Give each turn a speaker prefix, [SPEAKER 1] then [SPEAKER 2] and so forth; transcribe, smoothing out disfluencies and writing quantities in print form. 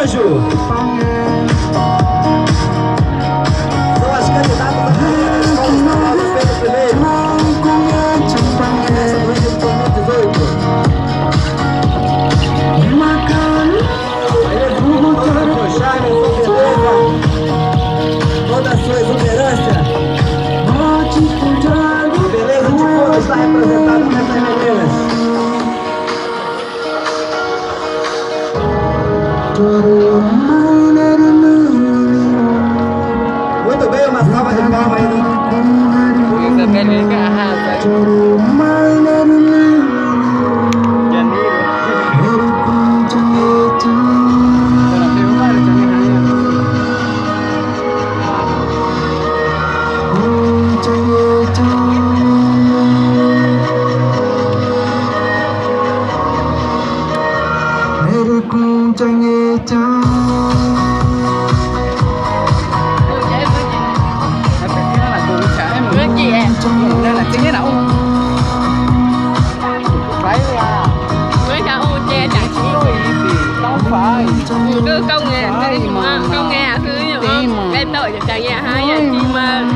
[SPEAKER 1] Anjo. São as candidatas a Escola Estadual do Pedro I. Nessa noite de 2018. Aí eu vou toda a charme, sua beleza, toda a sua exuberância. A beleza de cor está representada nessas meninas. Muito bem, uma salva de palmas aí do...
[SPEAKER 2] Công nghệ, công nghệ thứ như cây tội cho nhà hai nhà chim